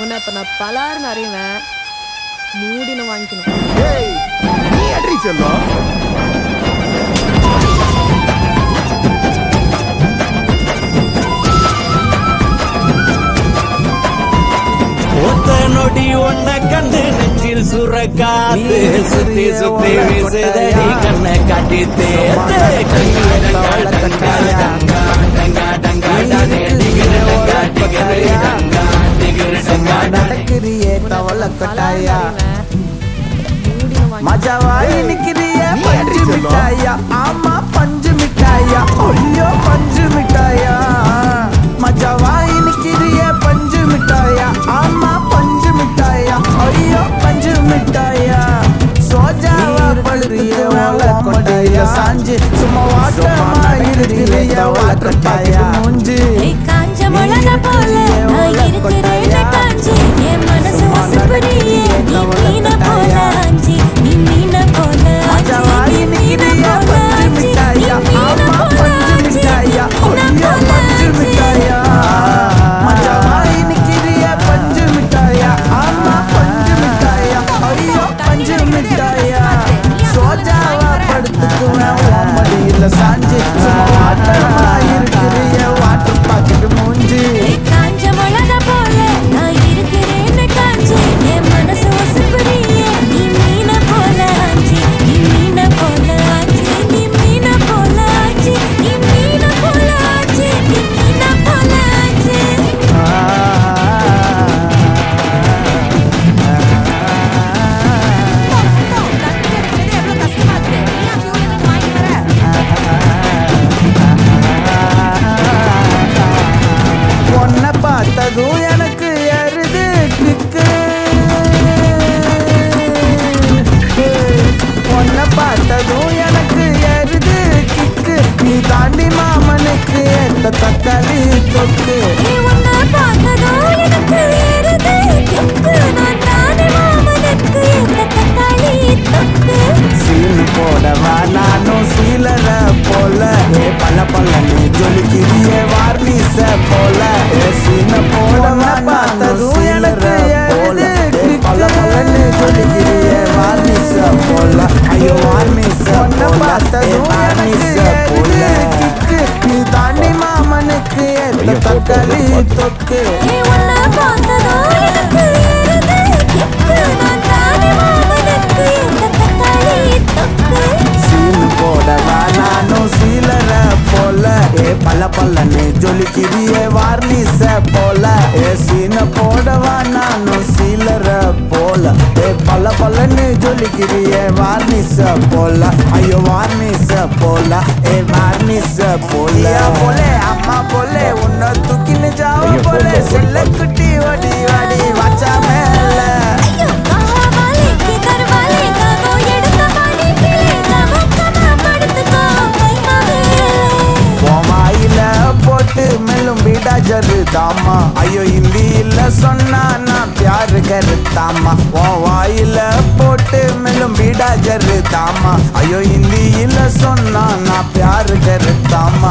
உன்னை இப்ப நான் பலாருன்னு அறிவேன். மூடின வாங்கிக்கணும். ஏய் நீ அடி செல்லம். ஒத்த நொடி ஒன்ன கண்டு நெஞ்சில் சுரக்காத்து சுத்தி சுத்தி வீசுதடி கண்ணை காட்டி நடக்கிறியே தவள கட்டாயா மஜாவாய் நிக்கிறியே பஞ்சு மிட்டாயா. ஆமா பஞ்சு மிட்டாயா. ஐயோ பஞ்சு மிட்டாயா. மஜாவாய் நிக்கிறியே பஞ்சு மிட்டாயா. ஆமா பஞ்சு மிட்டாயா. ஐயோ பஞ்சு மிட்டாயா. சோஜாவா பழுக்கிறியே கொண்டைய சாஞ்சு சும்மா வாட்டமா இருக்கிறிய வாட்டர் பாயா மூஞ்சி காஞ்ச மிளகா போல நான் இருக்கிறேன் காஞ்சி என் மனசு வசப்படியே நீ மீன போல ஆஞ்சி நீ மீன போல ஆஞ்சி நீ மீன போல ஆஞ்சி நீ மீன போல ஆஞ்சி ஐயோ பஞ்சு மிட்டாயா. மஜாவாய் நிக்கிறிய பஞ்சு மிட்டாயா. ஆமா பஞ்சு மிட்டாயா. ஐயோ பஞ்சு மிட்டாயா. சோஜாவா படுத்துக்குவேன் ஓமடியில சாஞ்சி சும்மா வாட்டமா இருக்கிறிய வாட்டர் பாக்கெட் மூஞ்சி காஞ்ச மிளகா போல நான் இருக்கிறேன் காஞ்சி என் மனசு வசப்படியே நீ மீன போல ஆஞ்சி நீ மீன போல ஆஞ்சி நீ மீன போல ஆஞ்சி நீ மீன போல ஆஞ்சி நீ மீன போல ஆஞ்சி உன்னை பார்த்ததும் எனக்கு ஏறுது கிக்கு. உன்னை பார்த்ததும் எனக்கு ஏறுது கிக்கு. நீ தாண்டி மாமனுக்கு ஏத்த தக்காளி தொக்கு. நீ உன்னை பார்த்ததோ எனக்கு ஏறுது கிக்கு நான் தானே மாமனுக்கு இந்த தக்காளி தொக்கு சீனு போடவா நானும் சீலர போல ஏ பல பல நீ ஜொலிக்கிறிய வார்னிச போல ஏ சீன போடவா பார்த்ததும் எனக்கு ஏறுது கிக்கு. பல பல நீ ஜொலிக்கிறிய வார்னிச போல ஐயோ வார்னிச பார்த்ததும் வார்னிச போல கிக்கு. நீ தாண்டி மாமனுக்கு ஏத்த தக்காளி தொக்கு. நீ உன்னை பார்த்ததோ எனக்கு ஏறுது கிக்கு நான் தானே மாமனுக்கு இந்த தக்காளி தொக்கு சீனு போடவா நானும் சீலர போல ஏ பல பல்லன்னு ஜொலிக்கிறிய வார்னிச போல ஏ சீன போடவா நானும் சீலர போல ஏ பல பல்லன்னு ஜொலிக்கிறிய வார்னிச போல ஐயோ வார்னிச போல ஏ வார்னிச போல போலே அம்மா போலே உன்னை தூக்கின்னு ஜாவ போலே செல்ல குட்டி வடி வடி வாச்சா மேல ஐயோ காவாலே கிதர்வாலே காகோ எடுத்த பாடி பிளே கமக்கமா படுத்துக்கோ கைமாவே வாயில போட்டு மெல்லும் பீடா ஜருதாமா ஐயோ ஹிந்தியில சொன்னா நான் பியாரு கருத்தாமா வாயில போட்டு மெல்லும் பீடா ஜருதாமா ஐயோ ஹிந்தியில சொன்னா நான் பியாரு கருத்தாமா